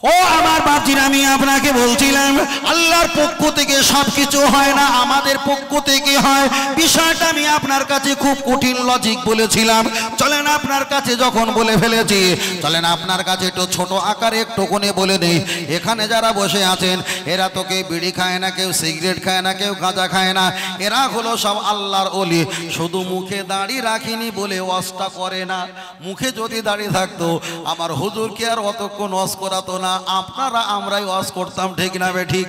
ও আমার বাপজিরা, আমি আপনাকে বলছিলাম আল্লাহর পক্ষ থেকে সবকিছু হয় না, আমাদের পক্ষ থেকে হয়। বিষয়টা আমি আপনার কাছে খুব কঠিন লজিক বলেছিলাম। চলেন আপনার কাছে যখন বলে ফেলেছি, চলেন আপনার কাছে একটু ছোট আকারে একটু কোণে বলে নেই। এখানে যারা বসে আছেন এরা তো কেউ বিড়ি খায় না, কেউ সিগারেট খায় না, কেউ গাঁজা খায় না। এরা হলো সব আল্লাহর ওলি। শুধু মুখে দাড়ি রাখিনি বলে ওয়াজটা করে না। মুখে যদি দাড়ি থাকতো আমার হুজুরকে আর অতক্ষণ ওয়াজ করাতো না, আপনারা আমরাই ওয়াজ করতাম, ঠিক না বে ঠিক?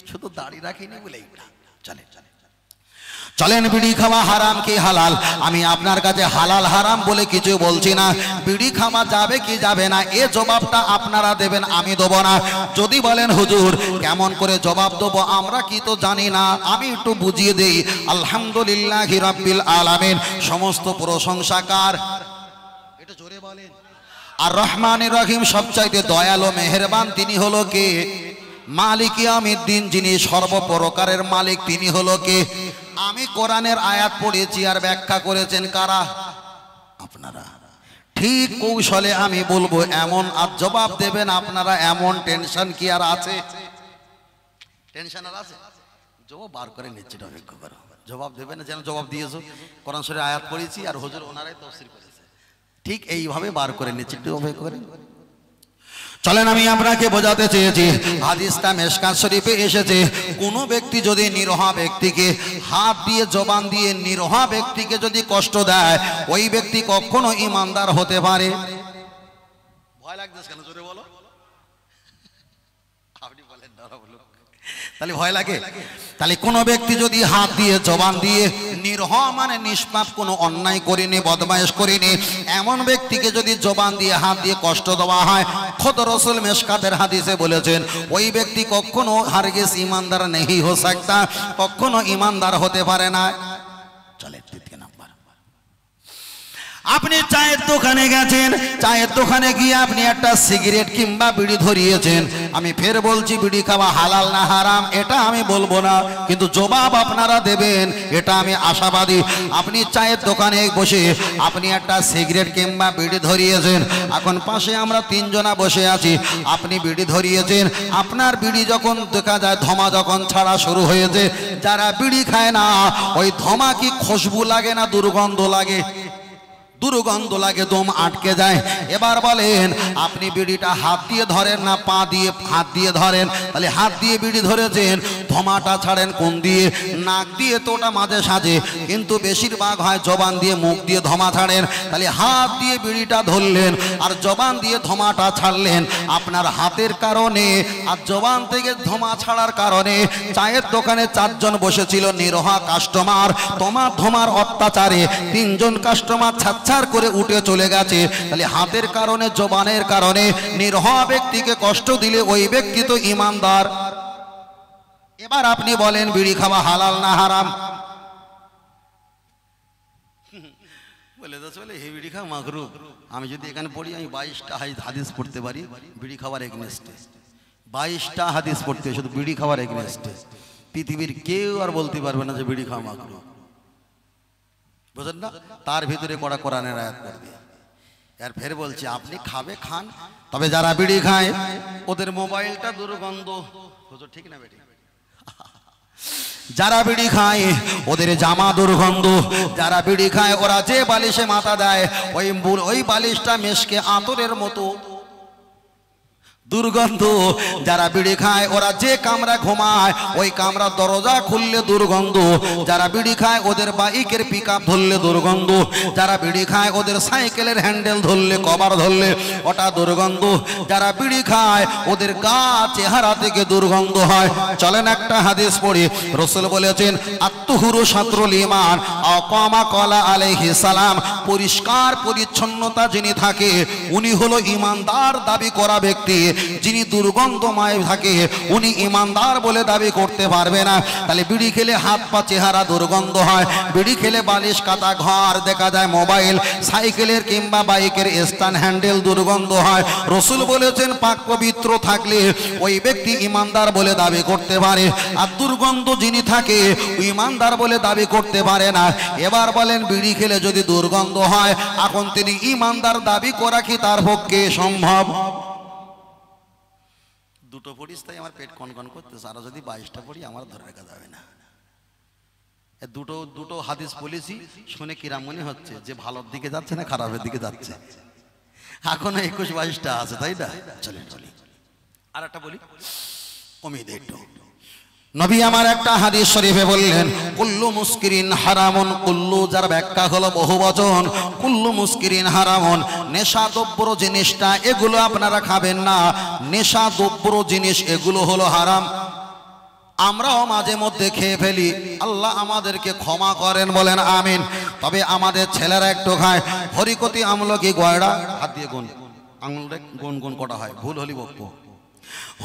শুধু দাড়ি রাখিনি বলেই। চলেন চলেন, বিড়ি খাওয়া হারাম কি হালাল? আমি আপনার কাছে হালাল হারাম বলে কিছু বলছি না। বিড়ি খাওয়া যাবে কি যাবে না এ জবাবটা আপনারা দেবেন, আমি দেবো না। যদি বলেন হুজুর কেমন করে জবাব দেবো, আমরা কি তো জানি না, আমি একটু বুঝিয়ে দেই। আলহামদুলিল্লাহি রাব্বিল আলামিন, সমস্ত প্রশংসা কার? এটা জোরে বলেন। আর রহমানির রহিম, সবচাইতে দয়ালু মেহেরবান তিনি হলো কে? মালিক ইয়াউমিদ্দিন, যিনি সর্বপ্রকারের মালিক তিনি হলো কে? আমি কোরআনের আয়াত পড়েছি আর ব্যাখ্যা করেছেন কারা? আপনারা। ঠিক কৌশলে আমি বলবো এমন আর জবাব দেবেন আপনারা, এমন টেনশন কি আর আছে? টেনশন আর আছে? জবাব বার করে নিচ্ছে, অপেক্ষা করো। জবাব দেবে না যেন জবাব দিয়েছো। কোরআন শরীফের আয়াত পড়েছি আর হুজুর ওনারাই তাফসীর করেছে, ঠিক এইভাবে বার করে নিচ্ছে, একটু অপেক্ষা করেন। চলেন আমি আপনাকে বোঝাতে চেয়েছি, হাদিসটা মিশকাত শরীফে এসেছে, কোনো ব্যক্তি যদি নিরহ ব্যক্তিকে হাত দিয়ে জবান দিয়ে নিরহ ব্যক্তিকে যদি কষ্ট দেয়, ওই ব্যক্তি কখনো ইমানদার হতে পারে? ভয় লাগতেছে কেন? জোরে বলো। আপনি বলেন না, বলো। তাহলে ভয় লাগে? তাহলে কোনো ব্যক্তি যদি হাত দিয়ে জবান দিয়ে নিরহ মানে নিষ্পাপ, কোনো অন্যায় করিনি, বদমায়েশ করিনি, এমন ব্যক্তিকে যদি জবান দিয়ে হাত দিয়ে কষ্ট দেওয়া হয়, খোদ রাসূল মিশকাতের হাদিসে বলেছেন ওই ব্যক্তি কখনো হারগিজ ইমানদার নেহি হো सकता, কখনো ইমানদার হতে পারে না। চলে তৃতীয় নাম্বার, আপনি চায়ের দোকানে গেছেন, চায়ের দোকানে গিয়ে আপনি একটা সিগারেট কিংবা বিড়ি ধরিয়েছেন। আমি ফের বলছি, বিড়ি খাওয়া হালাল না হারাম এটা আমি বলবো না, কিন্তু জবাব আপনারা দেবেন এটা আমি আশাবাদী। আপনি চায়ের দোকানে বসে আপনি একটা সিগারেট কিংবা বিড়ি ধরিয়েছেন। এখন পাশে আমরা তিনজনা বসে আছি, আপনি বিড়ি ধরিয়েছেন। আপনার বিড়ি যখন দেখা যায় ধোঁয়া যখন ছাড়া শুরু হয়েছে, যারা বিড়ি খায় না ওই ধোঁয়া কি খুশবু লাগে না দুর্গন্ধ লাগে? দুর্গন্ধ লাগে, দম আটকে যায়। এবার বলেন আপনি বিড়িটা হাত দিয়ে ধরেন না পা দিয়ে? হাত দিয়ে ধরেন। তাহলে হাত দিয়ে বিড়ি ধরেছেন, ধোঁয়াটা ছাড়েন কোন দিয়ে? নাক দিয়ে। তো ওটা মাঝে সাঝে, কিন্তু বেশিরভাগ হয় জবান দিয়ে, মুখ দিয়ে ধোঁয়া ছাড়েন। তাহলে হাত দিয়ে বিড়িটা ধরলেন আর জবান দিয়ে ধোঁয়াটা ছাড়লেন। আপনার হাতের কারণে আর জবান থেকে ধোঁয়া ছাড়ার কারণে চায়ের দোকানে চারজন বসেছিল নিরহ কাস্টমার, তোমার ধোঁয়ার অত্যাচারে তিনজন কাস্টমার ছাড় করে উঠে চলে গেছে। তাহলে হাতের কারণে জবানের কারণে নিরহ ব্যক্তিকে কষ্ট দিলে ওই ব্যক্তি তো ইমানদার। এবার আপনি বলেন বিড়ি খাওয়া হালাল না হারাম? বলে তো চলে হে বিড়ি খাওয়া মাকরুহ। আমি যদি এখানে পড়ি আমি 22টা হাদিস পড়তে পারি বিড়ি খাওয়ার এগেইনস্টে। 22টা হাদিস পড়তে শুধু বিড়ি খাওয়ার এগেইনস্টে। পৃথিবীর কেউ আর বলতে পারবে না যে বিড়ি খাওয়া মাকরুহ, বুঝেন না? তার ভিতরে পড়া কোরআনের আয়াত পড়বে। আর ফের বলছি আপনি খাবে খান, তবে যারা বিড়ি খায় ওদের মোবাইলটা দুর্গন্ধ। হুজুর ঠিক না বেটি? যারা বিড়ি খায় ওদের জামা দুর্গন্ধ। যারা বিড়ি খায় ওরা যে বালিশে মাথা দেয় ওই বালিশটা মেশকে আতরের মতো দুর্গন্ধ। যারা বিড়ি খায় ওরা যে কামরা ঘুমায় ওই কামরা দরজা খুললে দুর্গন্ধ। যারা বিড়ি খায় ওদের বাইকের পিকআপ ধরলে দুর্গন্ধ। যারা বিড়ি খায় ওদের সাইকেলের হ্যান্ডেল ধরলে, কভার ধরলে ওটা দুর্গন্ধ। যারা বিড়ি খায় ওদের গা চেহারা থেকে দুর্গন্ধ হয়। চলেন একটা হাদিস পড়ি। রাসূল বলেছেন আত্তুহুরু শাতরুল ঈমান আও কামা ক্বালা আলাইহিস সালাম, পরিষ্কার পরিচ্ছন্নতা যিনি থাকে উনি হলো ঈমানদার দাবি করা ব্যক্তি। যিনি দুর্গন্ধময় থাকে উনি ইমানদার বলে দাবি করতে পারবে না। তাহলে বিড়ি খেলে হাত পা চেহারা দুর্গন্ধ হয়, বিড়ি খেলে বালিশ কাতা ঘর দেখা যায়, মোবাইল সাইকেলের কিংবা বাইকের স্ট্যান্ড হ্যান্ডেল দুর্গন্ধ হয়। রাসূল বলেছেন পাক পবিত্র থাকলে ওই ব্যক্তি ইমানদার বলে দাবি করতে পারে, আর দুর্গন্ধ যিনি থাকে ইমানদার বলে দাবি করতে পারে না। এবার বলেন বিড়ি খেলে যদি দুর্গন্ধ হয় এখন তিনি ইমানদার দাবি করা কি তার পক্ষে সম্ভব? দুটো পড়িস তাই আমার পেট কনকন করতেছে, আর যদি 22টা পড়ি আমার ধরে রাখা যাবে না। দুটো দুটো হাদিস বলেছি, শুনে কিরাম মনে হচ্ছে যে ভালোর দিকে যাচ্ছে না খারাপের দিকে যাচ্ছে? এখনো 21-22টা আছে, তাই না? চলেন চলি আর একটা বলি, কমিয়ে দে একটু। নবী আমার একটা হাদিস শরীফে বললেন, কুল্লু মুস্কিরিন হারামুন, কুল্লু যার ব্যাখ্যা হলো বহুবচন, কুল্লু মুস্কিরিন হারামুন, নেশাদ্রব্য জিনিসটা এগুলো আপনারা খাবেন না, নেশাদ্রব্য জিনিস এগুলো হলো হারাম। আমরাও মাঝে মধ্যে খেয়ে ফেলি, আল্লাহ আমাদেরকে ক্ষমা করেন, বলেন আমিন। তবে আমাদের ছেলেরা একটু খায় হরিকতি, আমলকি, গয়ড়া, হাত দিয়ে গুন, আঙুলটা গুন গুন কটা হয়, ভুল হলি বকবো।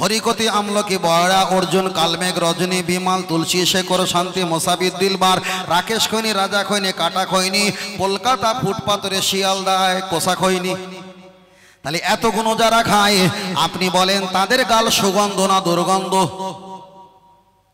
হরিকতি, আমলকি, বয়রা, অর্জুন, কালমেঘ, রজনী, বিমাল, তুলসী, শেখর, শান্তি, মোসাবির, দিলবার, রাকেশ খৈনি, রাজা খৈনি, কাটা খৈনি, কলকাতা, ফুটপাতরে, শিয়ালদায়, কোষা খৈনি। তাহলে এতগুলো যারা খায়, আপনি বলেন তাদের গাল সুগন্ধ না দুর্গন্ধ?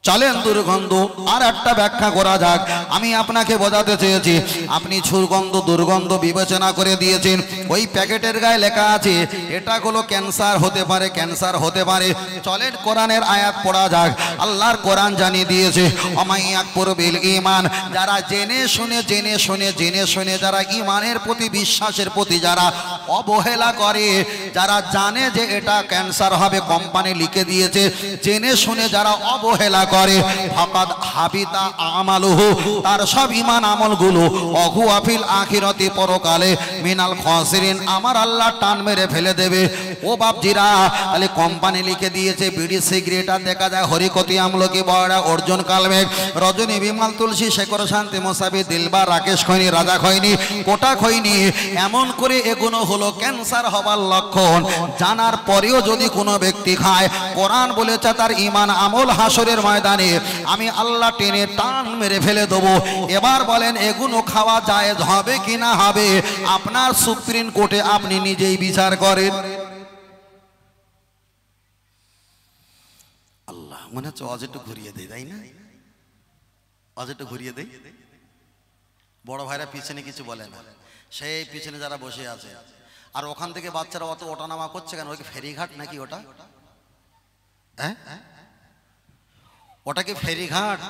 চলেন দুর্গন্ধ। আর একটা ব্যাখ্যা করা যাক, আমি আপনাকে বোঝাতে চেয়েছি, আপনি সুগন্ধ দুর্গন্ধ বিবেচনা করে দিয়েছেন, ওই প্যাকেটের গায়ে লেখা আছে এটা হলো ক্যান্সার হতে পারে, ক্যান্সার হতে পারে। চলেন কোরআনের আয়াত পড়া যাক। আল্লাহর কোরআন জানিয়ে দিয়েছে, অমাইয়াকফুর বিল ঈমান, যারা জেনে শুনে যারা ঈমানের প্রতি, বিশ্বাসের প্রতি যারা অবহেলা করে, যারা জানে যে এটা ক্যান্সার হবে, কোম্পানি লিখে দিয়েছে, জেনে শুনে যারা অবহেলা করে, ফাকাদ হাবিতা আমালুহু, তার সব ঈমান আমলগুলো, অহুয়া ফিল আখিরাতি, পরকালে, মিনাল খাসিরিন, আমার আল্লাহ টান মেরে ফেলে দেবে। ও বাপজিরা, তাহলে কোম্পানি লিখে দিয়েছে বিড়ি সিগারেট, আর দেখা যায় হরিকতি, আমলকি, বয়রা, অর্জুন, কালমেঘ, রজনী, বিমাল, তুলসী, শেখর, শান্তি, মোসাবি, দিলবার, রাকেশ খৈনি, রাজা খৈনি, কোটা খৈনি, এমন করে এগুলো হলো ক্যান্সার হবার লক্ষণ। জানার পরেও যদি কোনো ব্যক্তি খায়, কোরআন বলেছে তার ঈমান আমল হাসরের ময়দানে আমি আল্লাহ টেনে টান মেরে ফেলে দেবো। এবার বলেন এগুলো খাওয়া জায়েজ হবে কি না হবে? আপনার সুপ্রিম কোর্টে আপনি নিজেই বিচার করেন। আল্লাহ, মনে হচ্ছে অজ একটু ঘুরিয়ে দেয়, তাই না? অজ একটু ঘুরিয়ে দেয়। বড় ভাইরা পিছনে কিছু বলে না, সেই পিছনে যারা বসে আছে, আর ওখান থেকে বাচ্চারা অত ওঠানামা করছে কেন? ওই ফেরিঘাট নাকি ওটা? হ্যাঁ, ওটা কি ফেরিঘাট?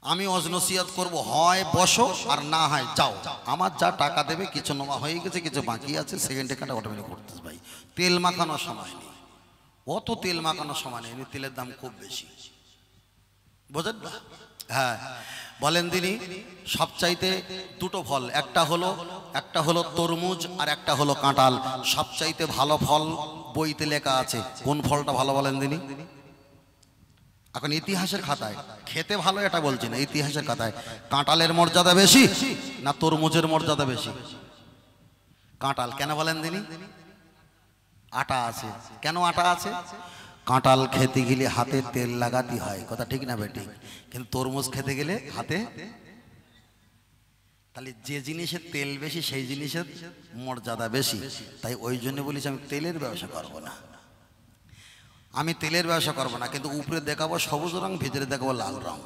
আমি অজনসিয়াত করব, হয় বসো আর না হয় যাও। আমার যা টাকা দেবে, কিছু নেওয়া হয়ে গেছে, কিছু বাকি আছে, সেকেন্ড টাকাটা অটোমেটিক করতেছে। ভাই তেল মাখানোর সময় নেই, অত তেল মাখানোর সময় নেই, তেলের দাম খুব বেশি, বোঝেন না? হ্যাঁ, বলেন তিনি সবচাইতে দুটো ফল, একটা হলো তরমুজ আর একটা হলো কাঁঠাল। সবচাইতে ভালো ফল বইতে লেখা আছে, কোন ফলটা ভালো বলেন তিনি? এখন ইতিহাসের খাতায় খেতে ভালো এটা বলছি না, ইতিহাসের খাতায় কাঁঠালের মর্যাদা বেশি না তরমুজের মর্যাদা বেশি? কাঁঠাল। কেন বলেন তিনি? আটা আছে। কেন আটা আছে? কাঁঠাল খেতে গেলে হাতে তেল লাগাতে হয়, কথা ঠিক না বেটি? কিন্তু তরমুজ খেতে গেলে হাতে, তাহলে যে জিনিসের তেল বেশি সেই জিনিসের মর্যাদা বেশি। তাই ওই জন্য বলেছি আমি তেলের ব্যবসা করবো না, আমি তেলের ব্যবসা করবো না, কিন্তু উপরে দেখাবো সবুজ রং, ভিতরে দেখাবো লাল রং।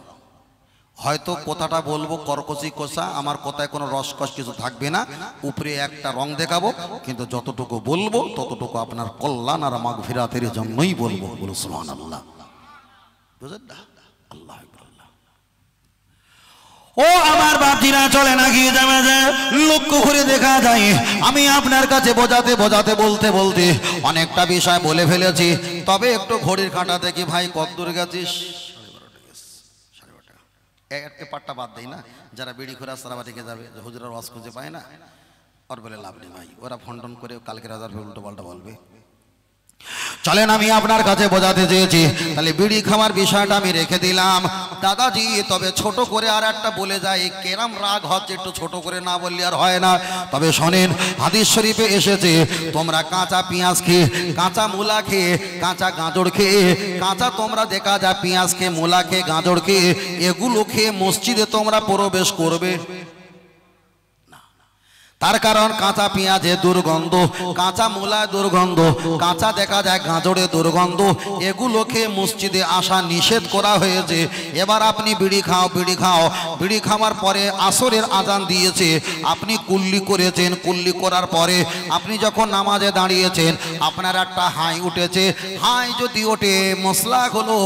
হয়তো কথাটা বলবো কর্কশি কষা, আমার কথায় কোনো রসকস কিছু থাকবে না, উপরে একটা রং দেখাবো, কিন্তু যতটুকু বলবো ততটুকু আপনার কল্যাণ আর মাগফিরাতের জন্যই বলবো। বলো সুবহানাল্লাহ, বুঝলেন না? আল্লাহ ও আমার বাপজিরা, চলে না গিয়ে যাবে যে লক্ষ্য করে দেখা যায়, আমি আপনার কাছে বোঝাতে বলতে অনেকটা বিষয় বলে ফেলেছি। তবে একটু ঘড়ির কাঁটা দেখি, ভাই কত দূর গেছিস? 12:30 পাটটা বাদ দেয় না, যারা বিড়ি ঘোরা সারা বাড়িকে যাবে, হুজুরার ওয়াজ খুঁজে পায় না, ওর বলে লাভ নেই ভাই, ওরা ফোন টোন করে কালকে রাজার উল্টো পাল্টা বলবে। চলেন আমি আপনার কাছে বোঝাতে চেয়েছি, তাহলে বিড়ি খাওয়ার বিষয়টা আমি রেখে দিলাম দাদাজি। তবে ছোট করে আর একটা বলে যায়, কেরাম রাগ হচ্ছে, একটু ছোট করে না বললে আর হয় না। তবে শোনেন, হাদিস শরীফে এসেছে, তোমরা কাঁচা পেঁয়াজ খেয়ে, কাঁচা মূলা খেয়ে, কাঁচা গাজর খেয়ে, কাঁচা তোমরা দেখা যায় পেঁয়াজ খেয়ে, মূলা খেয়ে, গাজর খেয়ে, এগুলো খেয়ে মসজিদে তোমরা প্রবেশ করবে না। তার কারণ কাঁচা পেঁয়াজে দুর্গন্ধ, কাঁচা মূলায় দুর্গন্ধ, কাঁচা দেখা যায় গাজরে দুর্গন্ধ, এগুলো খেয়ে মসজিদে আসা নিষেধ করা হয়েছে। এবার আপনি বিড়ি খাও, বিড়ি খাও, বিড়ি খাওয়ার পরে আসরের আজান দিয়েছে, আপনি কুল্লি করেছেন, কুল্লি করার পরে আপনি যখন নামাজে দাঁড়িয়েছেন আপনার একটা হাই উঠেছে, হাই যদি ওঠে মশলা হলো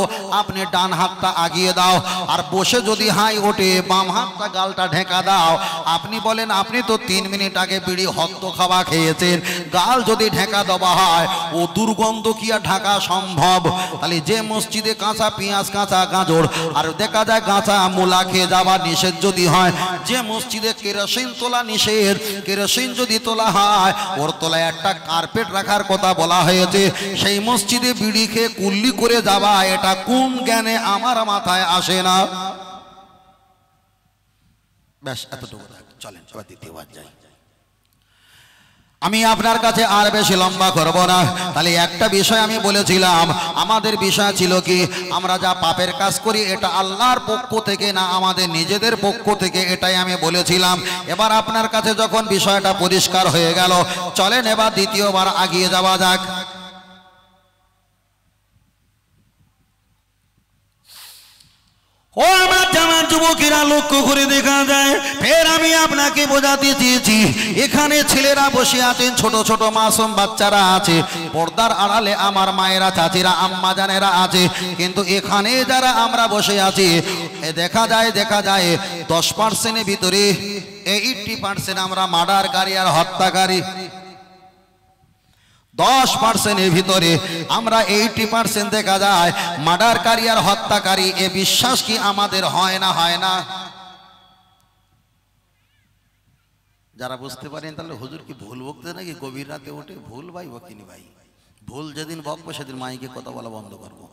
আপনি ডান হাতটা আগিয়ে দাও, আর বসে যদি হাই ওঠে বাম হাতটা গালটা ঢেকা দাও। আপনি বলেন আপনি তো 3 মিনিট আগে বিড়ি হদ্দ খাওয়া খেয়েছেন, গাল যদি ঢেকা দেওয়া হয় ও দুর্গন্ধ কি আর ঢাকা সম্ভব? তাহলে যে মসজিদে কাঁচা পেঁয়াজ, কাঁচা গাজর আর দেখা যায় কাঁচা মূলা খেয়ে যাওয়া নিষেধ যদি হয়, যে মসজিদে কেরোসিন তোলা নিষেধ, কেরোসিন যদি তোলা হয় ওর তলায় একটা কার্পেট রাখার কথা বলা হয়েছে, সেই মসজিদে বিড়ি খেয়ে কুল্লি করে যাওয়া এটা কোন জ্ঞানে আমার মাথায় আসে না। ব্যাস এতটুকু চলেন, এবার দ্বিতীয়বার যাই। আমি আপনার কাছে আর বেশি লম্বা করব না। তাহলে একটা বিষয় আমি বলেছিলাম, আমাদের বিষয় ছিল কি, আমরা যা পাপের কাজ করি এটা আল্লাহর পক্ষ থেকে না আমাদের নিজেদের পক্ষ থেকে, এটাই আমি বলেছিলাম। এবার আপনার কাছে যখন বিষয়টা পরিষ্কার হয়ে গেল, চলেন এবার দ্বিতীয়বার এগিয়ে যাওয়া যাক। ও আমার জামাত যুবকেরা, লক্ষ্য করে দেখা যায়, ফের আমি আপনাকে বোঝাতে চেয়েছি, এখানে ছেলেরা বসে আছেন, ছোট ছোট মাসুম বাচ্চারা আছে, পর্দার আড়ালে আমার মায়েরা, চাচিরা, আম্মা জানেরা আছে, কিন্তু এখানে যারা আমরা বসে আছি দেখা যায় 10%-এর ভিতরে 80% আমরা মার্ডারকারী আর হত্যাকারী। 10%-এর ভিতরে আমরা 80% দেখা যায় মার্ডারকারী আর হত্যাকারী। এ বিশ্বাস কি আমাদের হয় না? হয় না? যারা বুঝতে পারেন তাহলে হুজুর কি ভুল বকতে নাকি গভীর রাতে ওঠে? ভুল ভাই বকিনি ভাই, ভুল যেদিন বকবো সেদিন মাইকে কথা বলা বন্ধ করবো।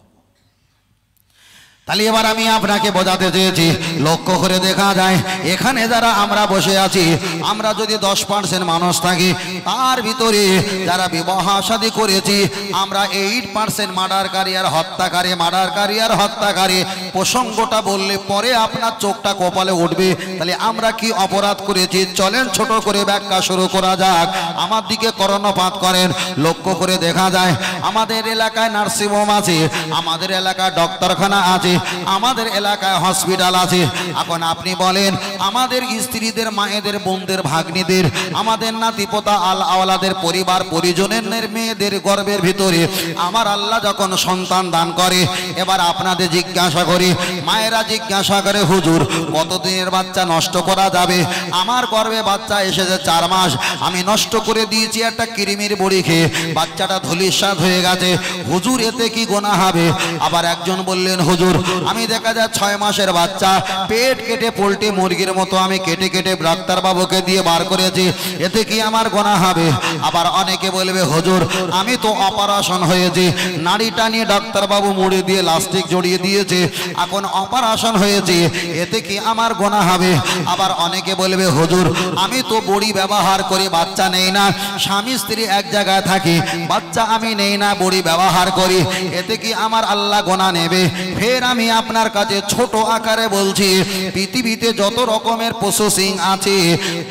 তাহলে এবার আমি আপনাকে বোঝাতে চেয়েছি, লক্ষ্য করে দেখা যায় এখানে যারা আমরা বসে আছি, আমরা যদি 10% মানুষ থাকি, তার ভিতরে যারা বিবাহ শাদী করেছি আমরা 8% মার্ডারকারী আর হত্যাকারী। মার্ডারকারী আর হত্যাকারী প্রসঙ্গটা বললে পরে আপনার চোখটা কপালে উঠবে। তাহলে আমরা কি অপরাধ করেছি? চলেন ছোট করে ব্যাখ্যা শুরু করা যাক। আমার দিকে কর্ণপাত করেন। লক্ষ্য করে দেখা যায় আমাদের এলাকায় নার্সিংহোম আছে, আমাদের এলাকায় ডক্টরখানা আছে, আমাদের এলাকায় হসপিটাল আছে। এখন আপনি বলেন আমাদের স্ত্রীদের, মায়েদের, বোনদের, ভাগ্নিদের, আমাদের নাতিপোতা আওলাদের পরিবার পরিজনের মেয়েদের গর্ভের ভিতরে আমার আল্লাহ যখন সন্তান দান করে, এবার আপনাদের জিজ্ঞাসা করি, মায়েরা জিজ্ঞাসা করে হুজুর কতদিনের বাচ্চা নষ্ট করা যাবে? আমার গর্ভে বাচ্চা এসেছে 4 মাস, আমি নষ্ট করে দিয়েছি একটা কৃমির বড়ি খেয়ে, বাচ্চাটা ধূলিসাৎ হয়ে গেছে, হুজুর এতে কি গোনা হবে? আবার একজন বললেন হুজুর আমি দেখা যায় 6 মাসের বাচ্চা পেট কেটে পোল্ট্রি মুরগির মতো আমি কেটে কেটে ডাক্তার বাবুকে দিয়ে বার করেছি, এতে কি আমার গোনা হবে? আবার অনেকে বলবে হুজুর আমি তো অপারেশন হয়েছি, নাড়িটা নিয়ে ডাক্তার বাবু মুড়ি দিয়ে লাস্টিক জড়িয়ে দিয়েছে, এখন অপারেশন হয়েছে, এতে কি আমার গোনা হবে? আবার অনেকে বলবে হুজুর আমি তো বড়ি ব্যবহার করে বাচ্চা নেই না, স্বামী স্ত্রী এক জায়গায় থাকি, বাচ্চা আমি নেই না, বড়ি ব্যবহার করি, এতে কি আমার আল্লাহ গোনা নেবে? ফের আমি আপনার কাছে ছোট আকারে বলছি, পৃথিবীতে যত রকমের প্রসেসিং আছে,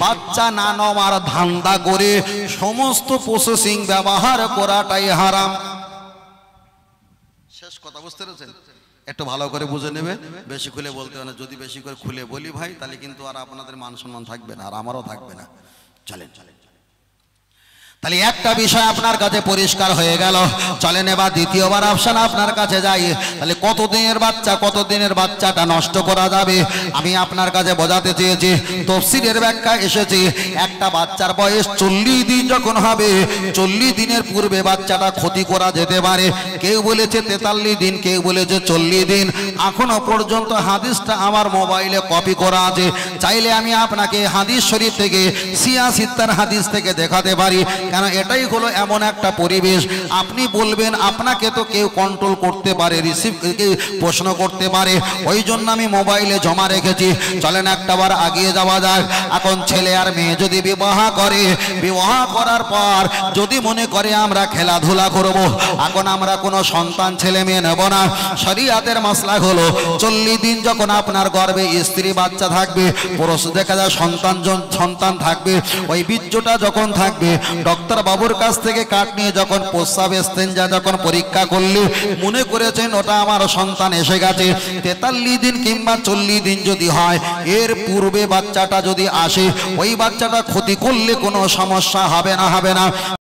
বাচ্চা না নেওয়ার ধান্দা করে সমস্ত প্রসেসিং ব্যবহার করাটাই হারাম। শেষ কথা বুঝতে পেরেছেন? একটু ভালো করে বুঝে নেবে, বেশি খুলে বলতে হবে না। যদি বেশি করে খুলে বলি ভাই তাহলে কিন্তু আর আপনাদের মান সম্মান থাকবে না, আর আমারও থাকবে না। চলেন চলেন। তাহলে একটা বিষয় আপনার কাছে পরিষ্কার হয়ে গেল। চলেন এবার দ্বিতীয়বার অপশন আপনার কাছে যাই। তাহলে কতদিনের বাচ্চাটা নষ্ট করা যাবে? আমি আপনার কাছে বোঝাতে চেয়েছি, তাফসীরের ব্যাখ্যা এসেছে একটা বাচ্চার বয়স 40 দিন যখন হবে, 40 দিনের পূর্বে বাচ্চাটা ক্ষতি করা যেতে পারে। কেউ বলেছে 43 দিন, কেউ বলেছে 40 দিন। এখনো পর্যন্ত হাদিসটা আমার মোবাইলে কপি করা আছে, চাইলে আমি আপনাকে হাদিস শরীফ থেকে 86 হাদিস থেকে দেখাতে পারি। কেন এটাই হলো এমন একটা পরিবেশ, আপনি বলবেন আপনাকে তো কেউ কন্ট্রোল করতে পারে, রিসিভ প্রশ্ন করতে পারে, ওই জন্য আমি মোবাইলে জমা রেখেছি। চলেন একটাবার আগিয়ে যাওয়া যাক। এখন ছেলে আর মেয়ে যদি বিবাহ করে, বিবাহ করার পর যদি মনে করে আমরা খেলাধুলা করব, এখন আমরা কোনো সন্তান ছেলে মেয়ে নেব না। শরীয়তের মাসলা হলো 40 দিন যখন আপনার গর্ভে স্ত্রী বাচ্চা থাকবে, পুরুষ দেখা যায় সন্তান থাকবে, ওই বীর্যটা যখন থাকবে ডক্টর বাবুর কাছ থেকে কাট নিয়ে যখন প্রস্রাব স্তেঞ্জা যখন পরীক্ষা করলে মনে করেছেন ওটা আমার সন্তান এসে গেছে, 43 দিন কিংবা 40 দিন যদি হয়, এর পূর্বে বাচ্চাটা যদি আসে, ওই বাচ্চাটা ক্ষতি করলে কোনো সমস্যা হবে না।